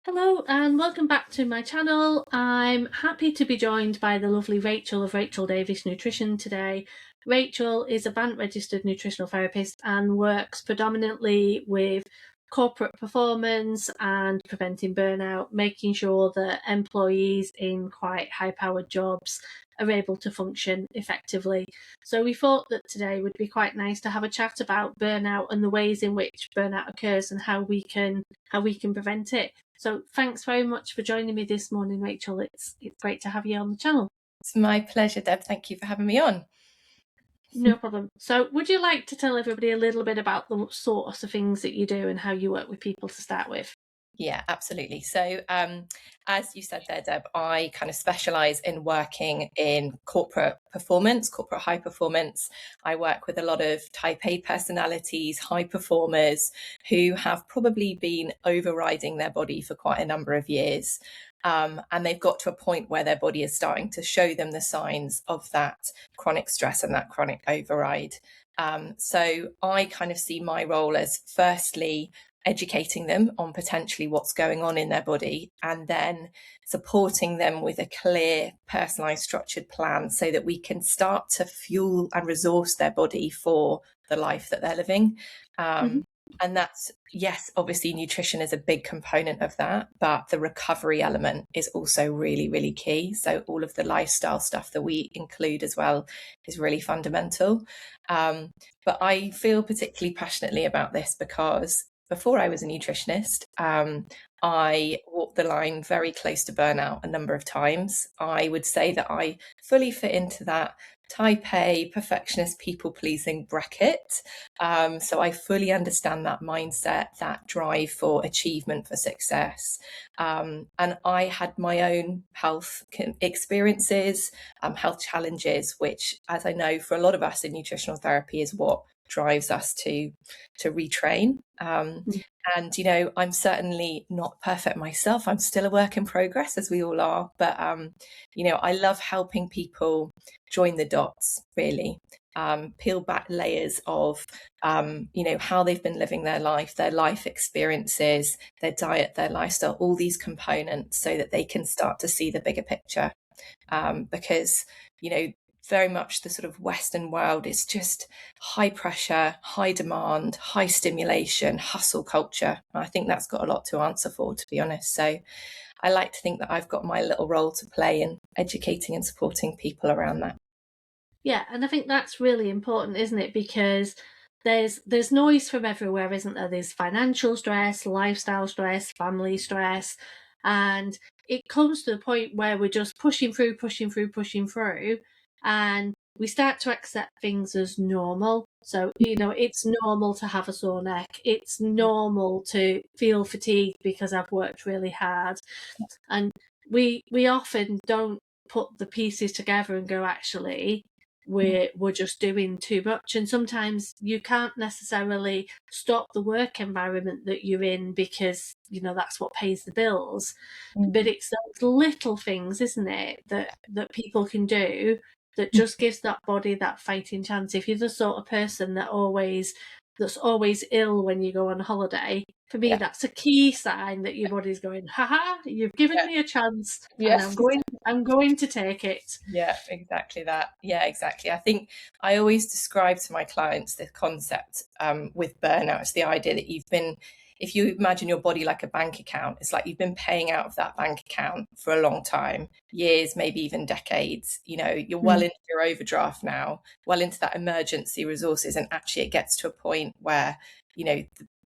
Hello and welcome back to my channel. I'm happy to be joined by the lovely Rachel of Rachel Davies Nutrition today. Rachel is a BANT registered nutritional therapist and works predominantly with corporate performance and preventing burnout, making sure that employees in quite high-powered jobs are able to function effectively. So we thought that today would be quite nice to have a chat about burnout and the ways in which burnout occurs and how we can prevent it. So thanks very much for joining me this morning, Rachel. It's great to have you on the channel. It's my pleasure, Deb. Thank you for having me on. No problem. So would you like to tell everybody a little bit about the sorts of things that you do and how you work with people to start with? Yeah, absolutely. So as you said there, Deb, I kind of specialize in working in corporate performance, corporate high performance. I work with a lot of type A personalities, high performers who have probably been overriding their body for quite a number of years. And they've got to a point where their body is starting to show them the signs of that chronic stress and that chronic override. So I kind of see my role as firstly educating them on potentially what's going on in their body, and then supporting them with a clear, personalized, structured plan so that we can start to fuel and resource their body for the life that they're living. And that's, yes, obviously nutrition is a big component of that, but the recovery element is also really, really key. So all of the lifestyle stuff that we include as well is really fundamental. But I feel particularly passionately about this because before I was a nutritionist, I walked the line very close to burnout a number of times. I would say that I fully fit into that type A, perfectionist, people-pleasing bracket. So I fully understand that mindset, that drive for achievement, for success. And I had my own health experiences, health challenges, which, as I know, for a lot of us in nutritional therapy is what drives us to retrain. And, you know, I'm certainly not perfect myself. I'm still a work in progress, as we all are. But, you know, I love helping people join the dots, really. Peel back layers of, you know, how they've been living their life experiences, their diet, their lifestyle, all these components so that they can start to see the bigger picture. Because, you know, very much the sort of Western world is just high pressure, high demand, high stimulation, hustle culture. And I think that's got a lot to answer for, to be honest. So I like to think that I've got my little role to play in educating and supporting people around that. Yeah, and I think that's really important, isn't it? Because there's noise from everywhere, isn't there? There's financial stress, lifestyle stress, family stress, and it comes to the point where we're just pushing through, and we start to accept things as normal. So, you know, it's normal to have a sore neck. It's normal to feel fatigued because I've worked really hard. And we often don't put the pieces together and go, actually, we're just doing too much. And sometimes you can't necessarily stop the work environment that you're in because, you know, that's what pays the bills. But it's those little things, isn't it, that people can do that just gives that body that fighting chance. If you're the sort of person that's always ill when you go on holiday, for me, that's a key sign that your body's going, haha, you've given me a chance, and I'm going to take it. Yeah, exactly that. Yeah, exactly. I think I always describe to my clients the concept with burnout. It's the idea that if you imagine your body like a bank account, it's like you've been paying out of that bank account for a long time, years, maybe even decades. You know, you're well into your overdraft now, well into that emergency resources. And actually it gets to a point where, you know,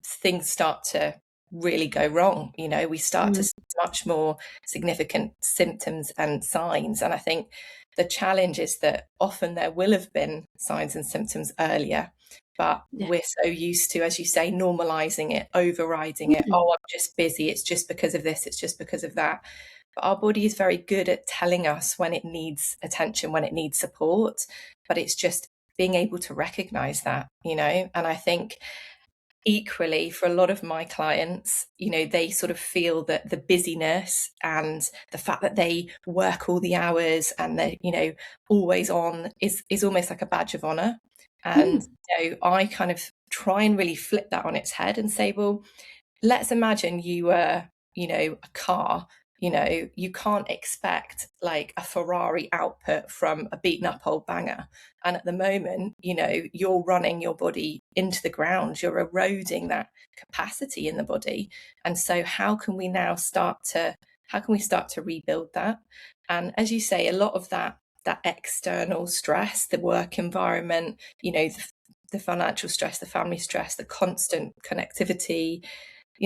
things start to really go wrong. You know, we start to see much more significant symptoms and signs. And I think the challenge is that often there will have been signs and symptoms earlier, but we're so used to, as you say, normalizing it, overriding it. Oh, I'm just busy. It's just because of this. It's just because of that. But our body is very good at telling us when it needs attention, when it needs support. But it's just being able to recognize that, you know. And I think equally for a lot of my clients, you know, they sort of feel that the busyness and the fact that they work all the hours and they're, you know, always on is almost like a badge of honor. And you know, I kind of try and really flip that on its head and say, well, let's imagine you were, a car, you can't expect like a Ferrari output from a beaten up old banger. And at the moment, you're running your body into the ground, you're eroding that capacity in the body. And so how can we start to rebuild that? And as you say, a lot of that external stress, the work environment, the financial stress, the family stress, the constant connectivity,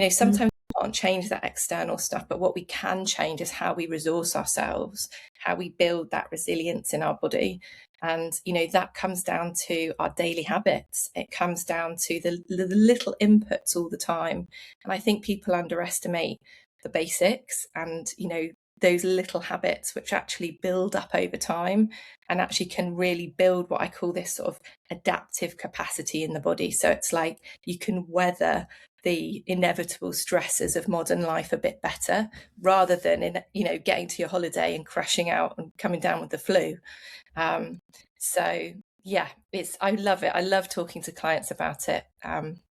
sometimes we can't change that external stuff, but what we can change is how we resource ourselves, how we build that resilience in our body. And, that comes down to our daily habits. It comes down to the little inputs all the time. And I think people underestimate the basics and, those little habits which actually build up over time and actually can really build what I call this sort of adaptive capacity in the body. So it's like you can weather the inevitable stresses of modern life a bit better, rather than getting to your holiday and crashing out and coming down with the flu. So yeah, I love it. I love talking to clients about it.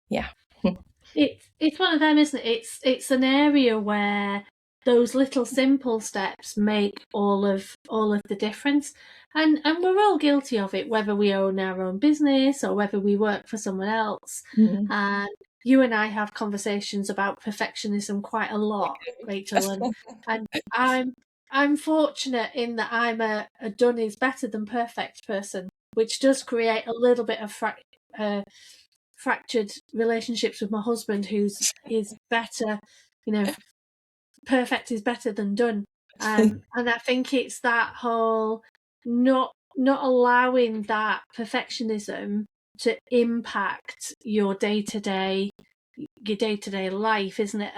Yeah. It's one of them, isn't it? It's an area where those little simple steps make all of the difference. And we're all guilty of it, whether we own our own business or whether we work for someone else. Mm. And you and I have conversations about perfectionism quite a lot, Rachel, and I'm fortunate in that I'm a done is better than perfect person, which does create a little bit of fractured relationships with my husband, is better, perfect is better than done. And I think it's that whole not allowing that perfectionism to impact your day-to-day life, isn't it?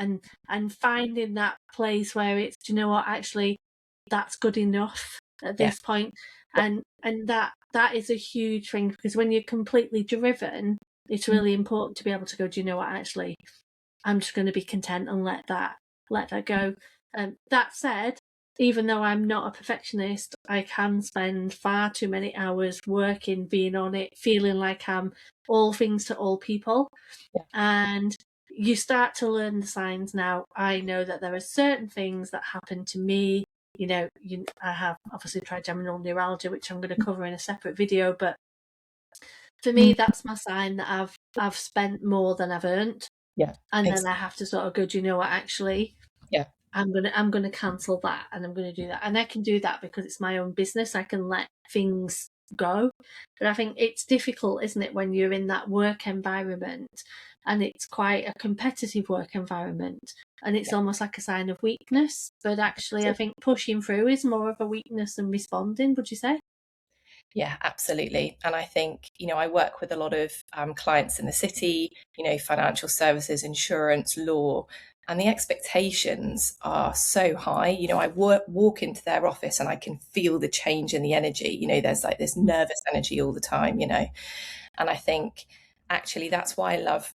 And finding that place where it's, do you know what, actually that's good enough at this point. And that is a huge thing, because when you're completely driven, it's really important to be able to go, do you know what, actually I'm just going to be content and let that go. That said, even though I'm not a perfectionist, I can spend far too many hours working, being on it, feeling like I'm all things to all people. Yeah. And you start to learn the signs now. I know that there are certain things that happen to me. I have obviously trigeminal neuralgia, which I'm going to cover in a separate video, but for me, that's my sign that I've spent more than I've earned. Yeah. And then I have to sort of go, do you know what, actually, yeah, I'm gonna cancel that, and I'm gonna do that. And I can do that because it's my own business. I can let things go. But I think it's difficult, isn't it, when you're in that work environment and it's quite a competitive work environment, and it's almost like a sign of weakness. But actually I think pushing through is more of a weakness than responding, would you say? Yeah, absolutely. And I think, I work with a lot of clients in the city, financial services, insurance, law, and the expectations are so high. I walk into their office and I can feel the change in the energy. There's like this nervous energy all the time, and I think actually that's why I love,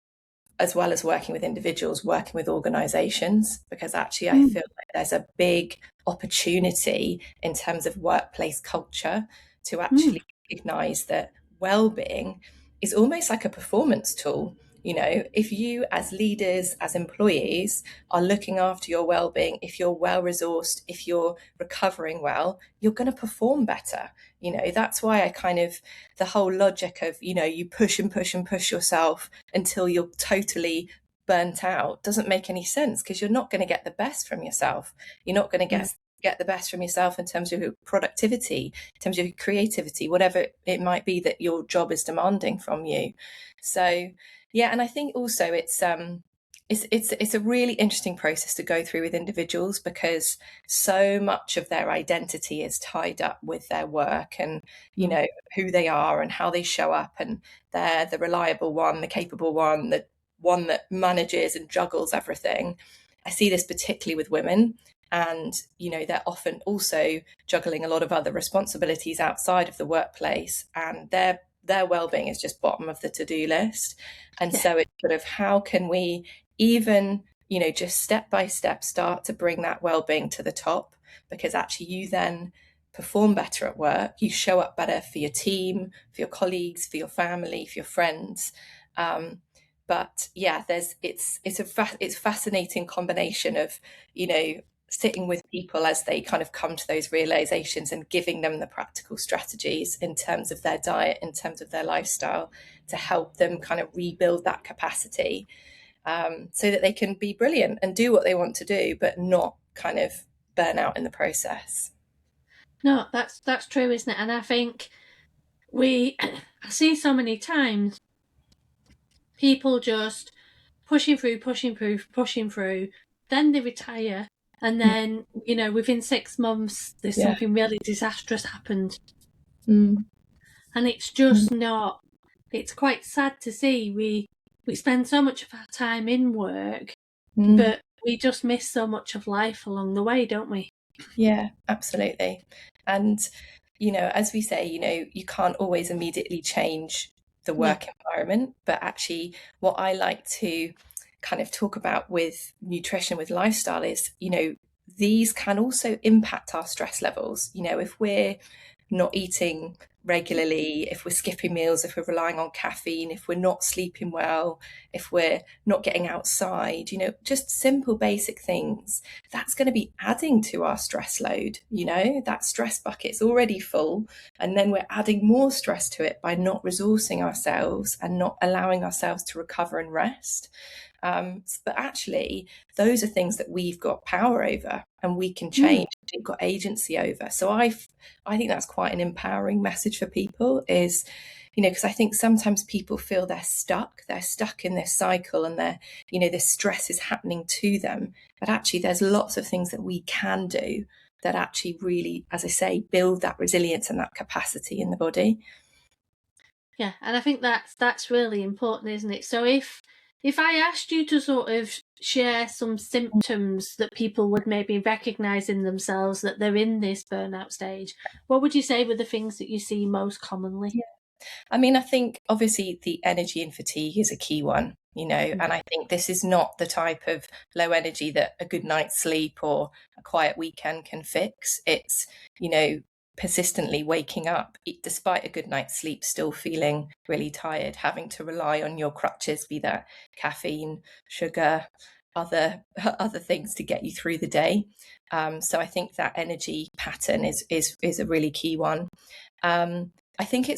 as well as working with individuals, working with organizations, because actually I feel like there's a big opportunity in terms of workplace culture to actually recognize that well-being is almost like a performance tool. If you as leaders, as employees, are looking after your well-being, if you're well resourced, if you're recovering well, you're going to perform better. That's why I kind of, the whole logic of, you push and push and push yourself until you're totally burnt out doesn't make any sense, because you're not going to get the best from yourself. You're not going to get the best from yourself in terms of your productivity, in terms of your creativity, whatever it might be that your job is demanding from you. So yeah, and I think also it's a really interesting process to go through with individuals, because so much of their identity is tied up with their work and who they are and how they show up, and they're the reliable one, the capable one, the one that manages and juggles everything. I see this particularly with women, and they're often also juggling a lot of other responsibilities outside of the workplace, and their well-being is just bottom of the to-do list. And so it's sort of, how can we even just step by step start to bring that well-being to the top, because actually you then perform better at work, you show up better for your team, for your colleagues, for your family, for your friends. But yeah, it's a fascinating combination of, sitting with people as they kind of come to those realizations and giving them the practical strategies in terms of their diet, in terms of their lifestyle, to help them kind of rebuild that capacity, so that they can be brilliant and do what they want to do, but not kind of burn out in the process. No, that's true, isn't it? And I think I see so many times people just pushing through, then they retire, and then, within 6 months, there's Yeah. something really disastrous happened. Mm. And it's just not, it's quite sad to see. We spend so much of our time in work, but we just miss so much of life along the way, don't we? Yeah, absolutely. And, as we say, you can't always immediately change the work environment, but actually what I like to kind of talk about with nutrition, with lifestyle is, these can also impact our stress levels. If we're not eating regularly, if we're skipping meals, if we're relying on caffeine, if we're not sleeping well, if we're not getting outside, just simple basic things, that's going to be adding to our stress load. That stress bucket's already full, and then we're adding more stress to it by not resourcing ourselves and not allowing ourselves to recover and rest. But actually, those are things that we've got power over and we can change. We've got agency over. So I think that's quite an empowering message for people, is, because I think sometimes people feel they're stuck in this cycle, and this stress is happening to them. But actually, there's lots of things that we can do that actually really, as I say, build that resilience and that capacity in the body. Yeah, and I think that's really important, isn't it? So if I asked you to sort of share some symptoms that people would maybe recognise in themselves that they're in this burnout stage, what would you say were the things that you see most commonly? Yeah. I mean, I think obviously the energy and fatigue is a key one, and I think this is not the type of low energy that a good night's sleep or a quiet weekend can fix. It's, persistently waking up, despite a good night's sleep, still feeling really tired, having to rely on your crutches, be that caffeine, sugar, other things to get you through the day. So I think that energy pattern is a really key one. I think I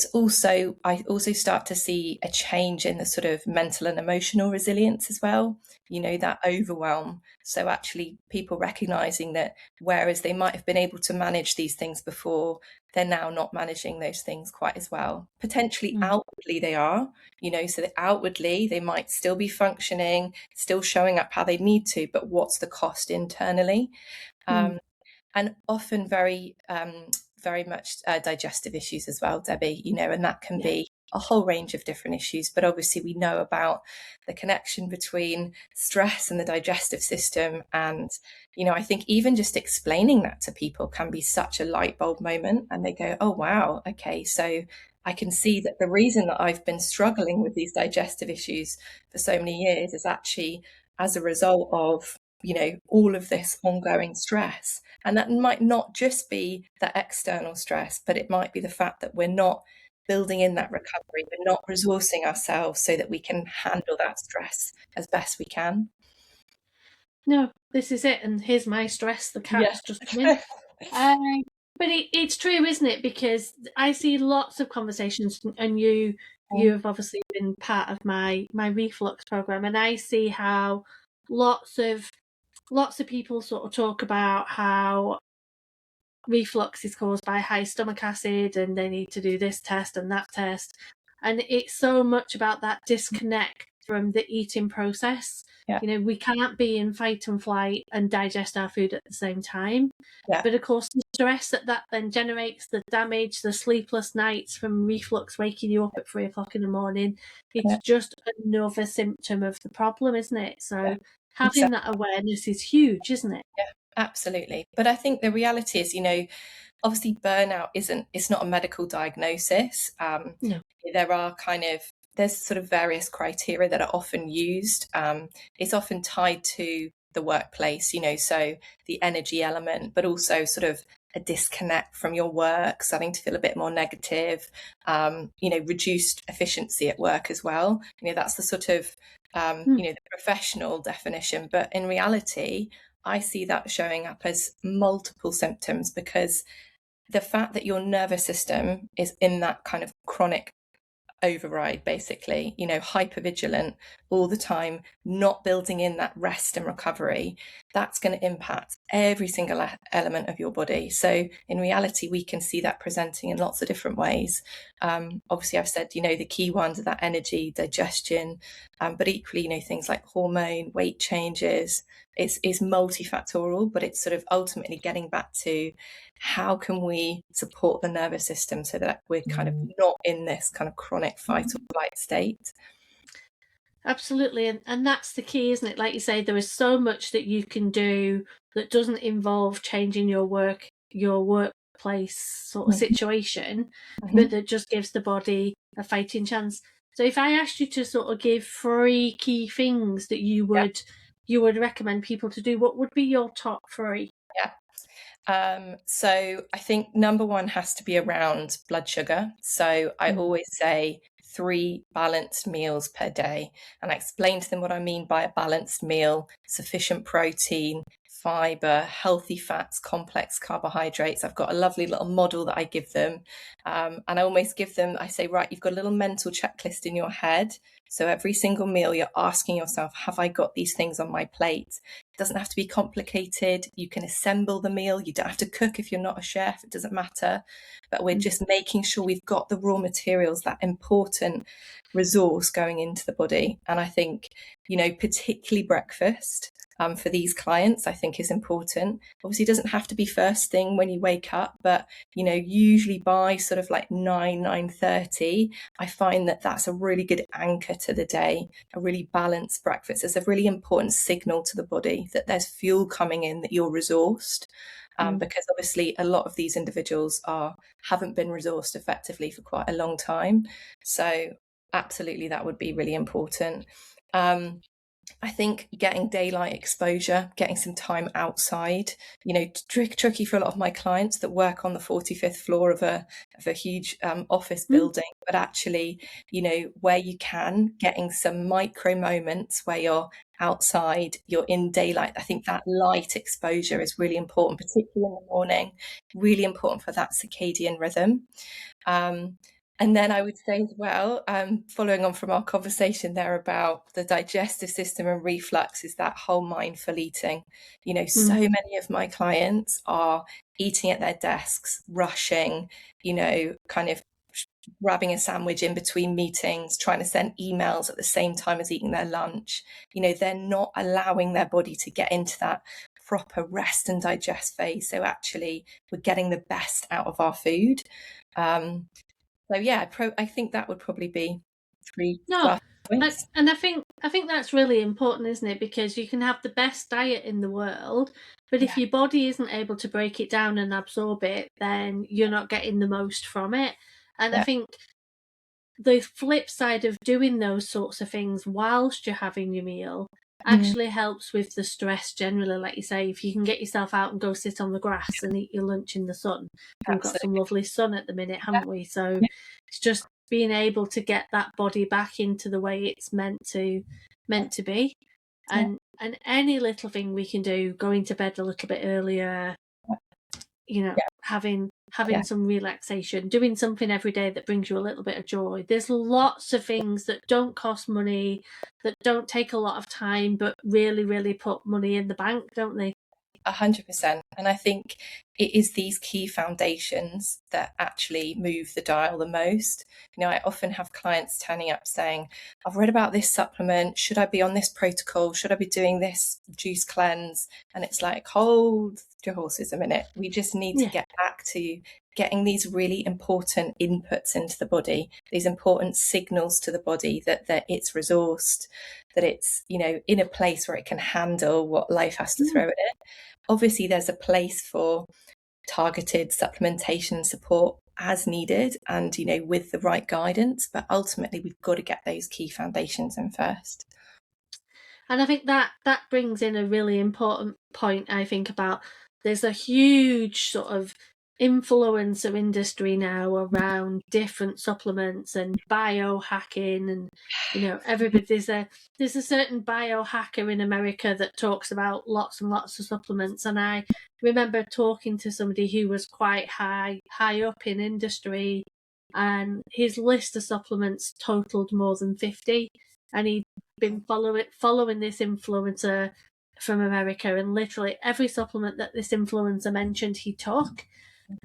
also start to see a change in the sort of mental and emotional resilience as well, that overwhelm. So actually people recognizing that whereas they might have been able to manage these things before, they're now not managing those things quite as well. Potentially outwardly they are, so that outwardly they might still be functioning, still showing up how they need to, but what's the cost internally? And often very much digestive issues as well, Debbie, and that can be a whole range of different issues. But obviously we know about the connection between stress and the digestive system. And, I think even just explaining that to people can be such a light bulb moment. And they go, oh, wow, okay, so I can see that the reason that I've been struggling with these digestive issues for so many years is actually as a result of, all of this ongoing stress. And that might not just be that external stress, but it might be the fact that we're not building in that recovery, we're not resourcing ourselves so that we can handle that stress as best we can. No, this is it, and here's my stress. The cat's just come in. But it's true, isn't it? Because I see lots of conversations, and you have obviously been part of my reflux program, and I see how lots of people sort of talk about how reflux is caused by high stomach acid, and they need to do this test and that test, and it's so much about that disconnect from the eating process. We can't be in fight and flight and digest our food at the same time. But of course, the stress that then generates, the damage, the sleepless nights from reflux waking you up at 3 o'clock in the morning, it's just another symptom of the problem, isn't it? So having that awareness is huge, isn't it? Yeah, absolutely. But I think the reality is, obviously burnout it's not a medical diagnosis. No. There's sort of various criteria that are often used. It's often tied to the workplace, so the energy element, but also sort of a disconnect from your work, starting to feel a bit more negative, reduced efficiency at work as well. That's the sort of the professional definition, but in reality, I see that showing up as multiple symptoms, because the fact that your nervous system is in that kind of chronic override, basically, hypervigilant all the time, not building in that rest and recovery, that's going to impact every single element of your body. So in reality, we can see that presenting in lots of different ways. Obviously, I've said, the key ones are that energy, digestion, but equally, things like hormone, weight changes. It's multifactorial, but it's sort of ultimately getting back to how can we support the nervous system so that we're kind of not in this kind of chronic fight or flight state. Absolutely, and that's the key, isn't it? Like you say, there is so much that you can do that doesn't involve changing your workplace sort of situation, but that just gives the body a fighting chance. So if I asked you to sort of give 3 key things that you would recommend people to do, what would be your top 3? So I think number 1 has to be around blood sugar. So I always say 3 balanced meals per day, and I explain to them what I mean by a balanced meal: sufficient protein, fiber, healthy fats, complex carbohydrates. I've got a lovely little model that I give them, and I almost give them, I say, right, you've got a little mental checklist in your head. So every single meal you're asking yourself, have I got these things on my plate? It doesn't have to be complicated. You can assemble the meal. You don't have to cook if you're not a chef. It doesn't matter. But we're just making sure we've got the raw materials, that important resource going into the body. And I think, particularly breakfast, for these clients, I think is important. Obviously, it doesn't have to be first thing when you wake up, but, usually by sort of like 9:30, I find that that's a really good anchor to the day. A really balanced breakfast is a really important signal to the body that there's fuel coming in, that you're resourced. Because obviously a lot of these individuals haven't been resourced effectively for quite a long time. So absolutely, that would be really important. I think getting daylight exposure, getting some time outside, tricky for a lot of my clients that work on the 45th floor of a huge office building, but actually, where you can, getting some micro moments where you're outside, you're in daylight. I think that light exposure is really important, particularly in the morning, really important for that circadian rhythm. And then I would say as well, following on from our conversation there about the digestive system and reflux, is that whole mindful eating. So many of my clients are eating at their desks, rushing, kind of grabbing a sandwich in between meetings, trying to send emails at the same time as eating their lunch. They're not allowing their body to get into that proper rest and digest phase. So actually, we're getting the best out of our food. So yeah, I think that would probably be 3 points. And I think that's really important, isn't it? Because you can have the best diet in the world, but if your body isn't able to break it down and absorb it, then you're not getting the most from it. And I think the flip side of doing those sorts of things whilst you're having your meal actually helps with the stress generally. Like you say, if you can get yourself out and go sit on the grass and eat your lunch in the sun. We've got some lovely sun at the minute, haven't we? So it's just being able to get that body back into the way it's meant to be. And any little thing we can do, going to bed a little bit earlier, having some relaxation, doing something every day that brings you a little bit of joy. There's lots of things that don't cost money, that don't take a lot of time, but really, really put money in the bank, don't they? 100%. And I think it is these key foundations that actually move the dial the most. I often have clients turning up saying, I've read about this supplement. Should I be on this protocol? Should I be doing this juice cleanse? And it's like, hold your horses a minute. We just need to get back to getting these really important inputs into the body, these important signals to the body that it's resourced, that it's, in a place where it can handle what life has to throw at it. Obviously, there's a place for targeted supplementation and support as needed and, with the right guidance. But ultimately, we've got to get those key foundations in first. And I think that brings in a really important point, I think, about there's a huge sort of influencer industry now around different supplements and biohacking, and everybody, there's a certain biohacker in America that talks about lots and lots of supplements. And I remember talking to somebody who was quite high up in industry, and his list of supplements totaled more than 50, and he'd been following this influencer from America, and literally every supplement that this influencer mentioned he took.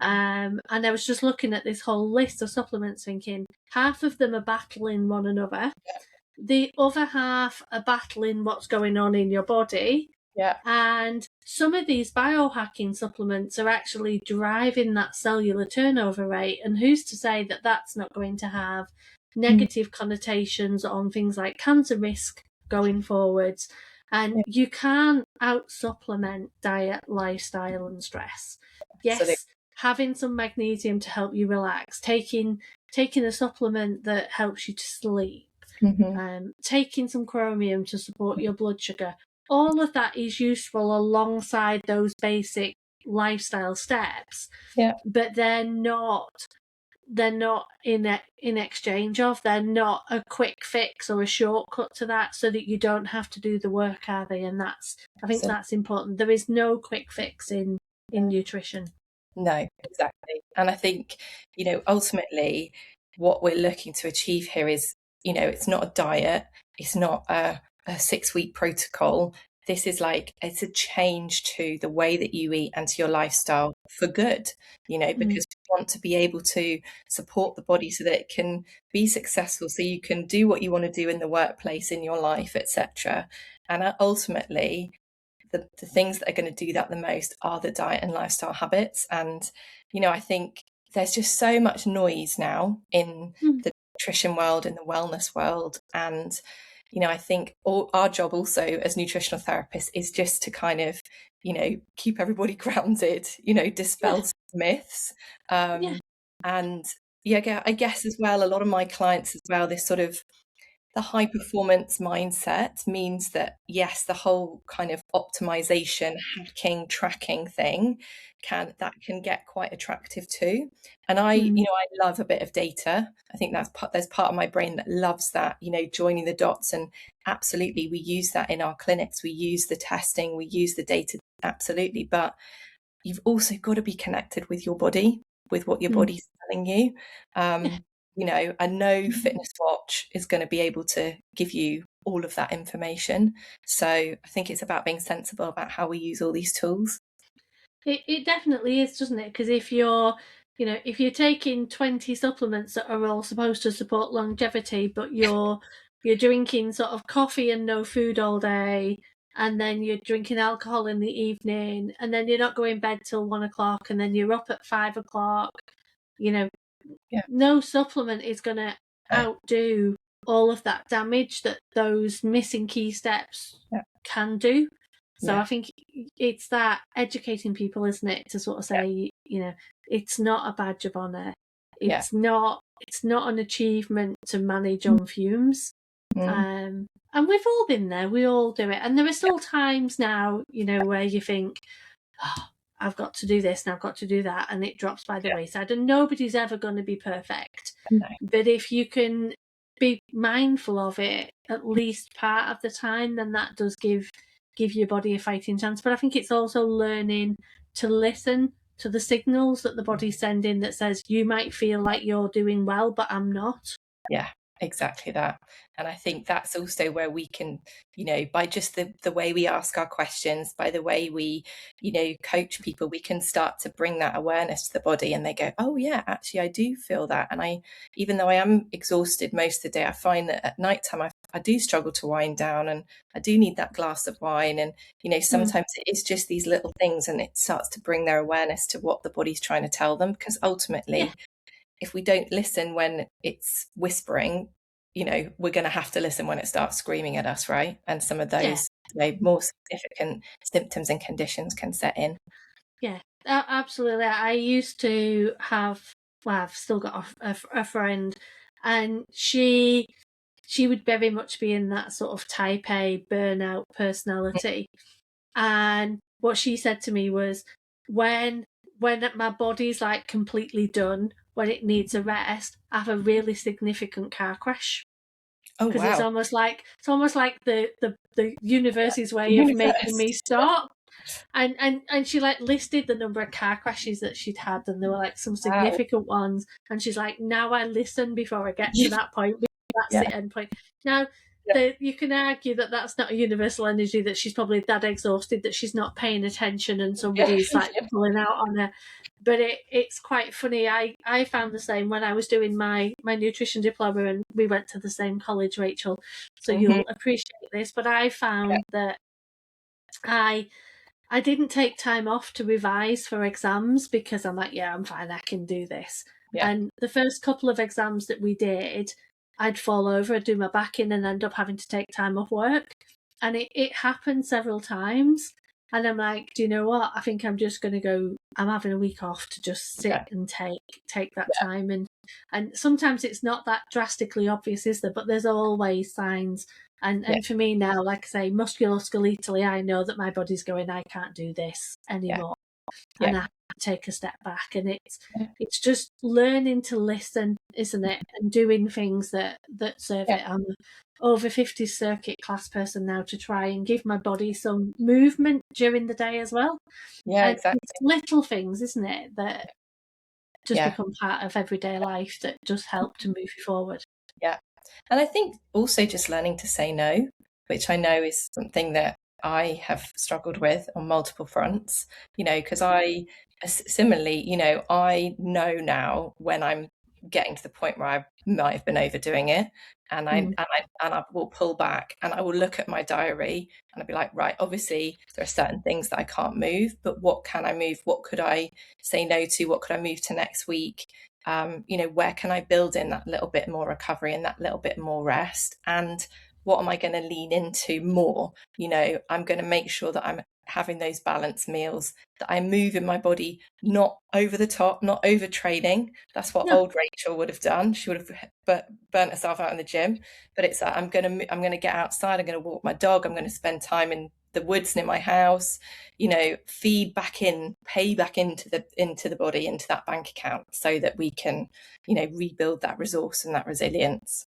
And I was just looking at this whole list of supplements thinking, half of them are battling one another. The other half are battling what's going on in your body. Yeah. And some of these biohacking supplements are actually driving that cellular turnover rate. And who's to say that that's not going to have negative connotations on things like cancer risk going forwards? And you can't out-supplement diet, lifestyle, and stress. Yes, having some magnesium to help you relax, taking a supplement that helps you to sleep, taking some chromium to support your blood sugar. All of that is useful alongside those basic lifestyle steps. Yeah. But they're not in exchange of, they're not a quick fix or a shortcut to that, so that you don't have to do the work, are they? And I think that's important. There is no quick fix in nutrition. No, exactly. And I think, ultimately what we're looking to achieve here is, it's not a diet, it's not a 6-week protocol. This is it's a change to the way that you eat and to your lifestyle for good, because we want to be able to support the body so that it can be successful, so you can do what you want to do in the workplace, in your life, etc. And ultimately, the things that are going to do that the most are the diet and lifestyle habits. And, I think there's just so much noise now in the nutrition world, in the wellness world. And, I think our job also as nutritional therapists is just to kind of, keep everybody grounded, dispel some myths. And I guess as well, a lot of my clients as well, this sort of the high performance mindset means that, yes, the whole kind of optimization, hacking, tracking thing can get quite attractive too. And I love a bit of data. I think there's part of my brain that loves that, joining the dots. And absolutely, we use that in our clinics. We use the testing, we use the data, absolutely. But you've also got to be connected with your body, with what your body's telling you. A no fitness watch is going to be able to give you all of that information. So I think it's about being sensible about how we use all these tools. It definitely is, doesn't it? Because if you're taking 20 supplements that are all supposed to support longevity, but you're drinking sort of coffee and no food all day, and then you're drinking alcohol in the evening, and then you're not going to bed till 1 o'clock, and then you're up at 5 o'clock, no supplement is going to outdo all of that damage that those missing key steps can do. So I think it's that educating people, isn't it, to sort of say, it's not a badge of honour. It's not an achievement to manage on fumes. And we've all been there. We all do it. And there are still times now, where you think, oh, I've got to do this and I've got to do that, and it drops by the wayside. And nobody's ever going to be perfect. No. But if you can be mindful of it at least part of the time, then that does give your body a fighting chance. But I think it's also learning to listen to the signals that the body's sending that says, you might feel like you're doing well, but I'm not. Yeah, exactly that. And I think that's also where we can, by just the way we ask our questions, by the way we, coach people, we can start to bring that awareness to the body, and they go, oh yeah, actually I do feel that. And even though I am exhausted most of the day, I find that at nighttime I do struggle to wind down, and I do need that glass of wine. And, sometimes it is just these little things, and it starts to bring their awareness to what the body's trying to tell them. Because ultimately, if we don't listen when it's whispering, we're going to have to listen when it starts screaming at us, right? And some of those more significant symptoms and conditions can set in. Yeah, absolutely. I used to have, I've still got a friend, and she would very much be in that sort of type A burnout personality. And what she said to me was, when when my body's like completely done, when it needs a rest, I have a really significant car crash. Oh Because it's wow. almost like the universe's The way of making universe. me stop. And she like listed the number of car crashes that she'd had, and there were like some Wow. significant ones. And she's like, now I listen before I get to that point. That's Yeah. the end point. Now, Yeah. you can argue that that's not a universal energy, that she's probably that exhausted that she's not paying attention and Yeah. somebody's like pulling out on her. But it's quite funny. I found the same when I was doing my nutrition diploma, and we went to the same college, Rachel. So you'll appreciate this. But I found that I didn't take time off to revise for exams because I'm like, yeah, I'm fine, I can do this. Yeah. And the first couple of exams that we did, I'd fall over, I'd do my back in, and end up having to take time off work. And it happened several times. And I'm like, do you know what? I think I'm just going to go, I'm having a week off to just sit and take that time. And sometimes it's not that drastically obvious, is there? But there's always signs. And for me now, like I say, musculoskeletally, I know that my body's going, I can't do this anymore. Yeah. And I have to take a step back. And it's just learning to listen, isn't it? And doing things that serve it. I'm an over 50 circuit class person now, to try and give my body some movement during the day as well. Yeah, And exactly. it's little things, isn't it, that just become part of everyday life that just help to move you forward. Yeah. And I think also just learning to say no, which I know is something that I have struggled with on multiple fronts, because I similarly, I know now when I'm getting to the point where I might have been overdoing it, and I will pull back and I will look at my diary and I'll be like, right, obviously there are certain things that I can't move, but what can I move? What could I say no to? What could I move to next week? Where can I build in that little bit more recovery and that little bit more rest? And what am I going to lean into more? I'm going to make sure that I'm having those balanced meals, that I move in my body, not over the top, not overtraining. That's what old Rachel would have done. She would have burnt herself out in the gym. But it's like, I'm going to get outside. I'm going to walk my dog. I'm going to spend time in the woods near my house, feed back in, pay back into the body, into that bank account, so that we can, rebuild that resource and that resilience.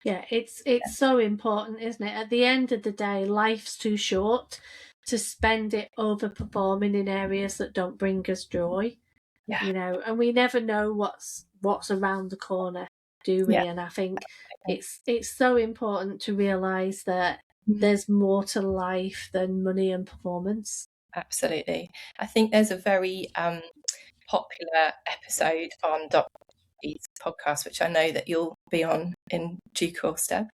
Yeah, it's so important, isn't it? At the end of the day, life's too short to spend it overperforming in areas that don't bring us joy. And we never know what's around the corner, do we? And I think it's so important to realise that there's more to life than money and performance. Absolutely. I think there's a very popular episode on Dr. Davies' podcast, which I know that you'll be on in due course, Deb,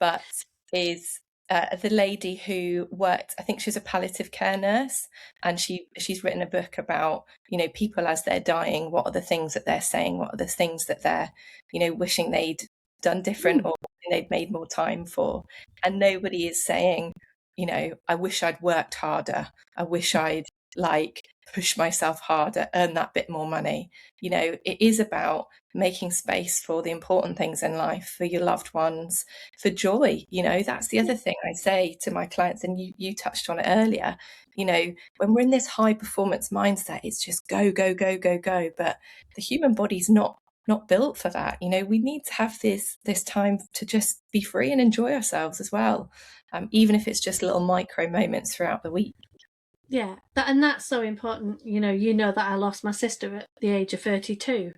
but is the lady who worked, I think she's a palliative care nurse, and she's written a book about, people as they're dying, what are the things that they're saying, what are the things that they're, wishing they'd done different or they'd made more time for. And nobody is saying, I wish I'd worked harder. I wish I'd push myself harder, earn that bit more money. It is about making space for the important things in life, for your loved ones, for joy. That's the other thing I say to my clients, and you touched on it earlier. When we're in this high performance mindset, it's just go, go, go, go, go. But the human body's not built for that. We need to have this time to just be free and enjoy ourselves as well, even if it's just little micro moments throughout the week. Yeah, that's so important. You know that I lost my sister at the age of 32.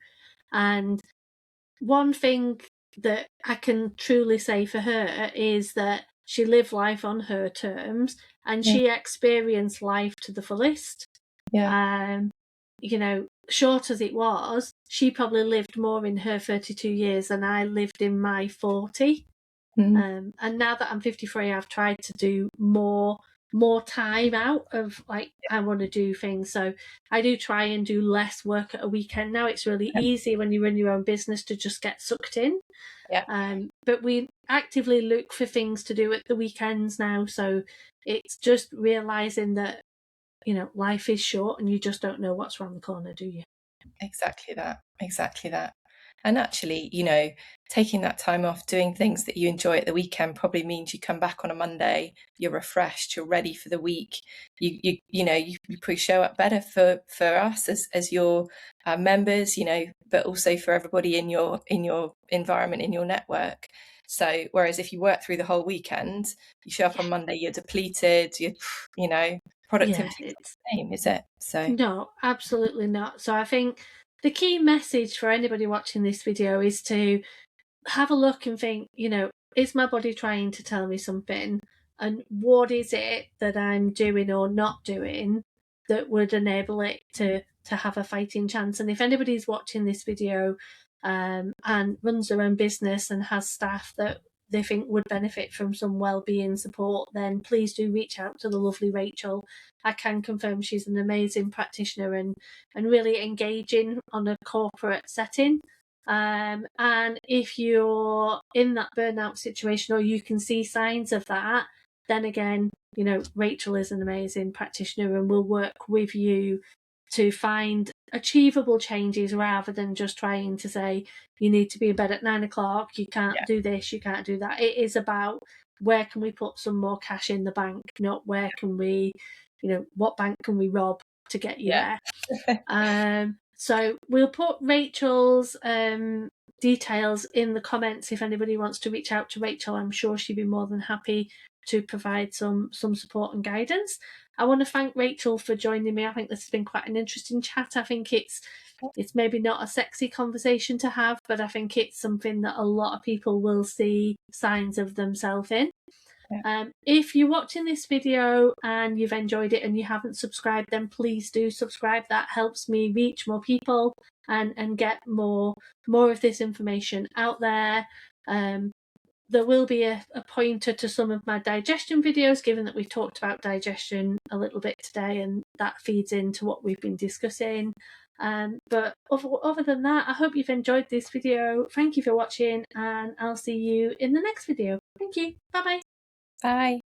And one thing that I can truly say for her is that she lived life on her terms, and she experienced life to the fullest. Short as it was, she probably lived more in her 32 years than I lived in my 40. And now that I'm 53, I've tried to do more time out of I want to do things. So I do try and do less work at a weekend now. It's really easy when you run your own business to just get sucked in. But we actively look for things to do at the weekends now. So it's just realizing that, life is short and you just don't know what's around the corner, do you? Exactly that. And actually, you know, taking that time off, doing things that you enjoy at the weekend probably means you come back on a Monday, you're refreshed, you're ready for the week. You probably show up better for us as your members, you know, but also for everybody in your environment, in your network. So whereas if you work through the whole weekend, you show up on Monday, you're depleted, you know, productivity is not the same, is it? So no, absolutely not. So I think the key message for anybody watching this video is to have a look and think, you know, is my body trying to tell me something? And what is it that I'm doing or not doing that would enable it to have a fighting chance? And if anybody's watching this video and runs their own business and has staff that they think would benefit from some well-being support, then please do reach out to the lovely Rachel. I can confirm she's an amazing practitioner and really engaging on a corporate setting. And if you're in that burnout situation or you can see signs of that, then again, you know, Rachel is an amazing practitioner and will work with you to find achievable changes rather than just trying to say you need to be in bed at 9 o'clock, you can't do this, you can't do that. It is about where can we put some more cash in the bank, not where can we, you know, what bank can we rob to get you there. So we'll put Rachel's details in the comments if anybody wants to reach out to Rachel. I'm sure she'd be more than happy to provide some support and guidance. I want to thank Rachel for joining me. I think this has been quite an interesting chat. I think it's maybe not a sexy conversation to have, but I think it's something that a lot of people will see signs of themselves in. If you're watching this video and you've enjoyed it and you haven't subscribed, then please do subscribe. That helps me reach more people and get more of this information out there. There will be a pointer to some of my digestion videos, given that we've talked about digestion a little bit today, and that feeds into what we've been discussing. But other than that, I hope you've enjoyed this video. Thank you for watching, and I'll see you in the next video. Thank you. Bye-bye. Bye.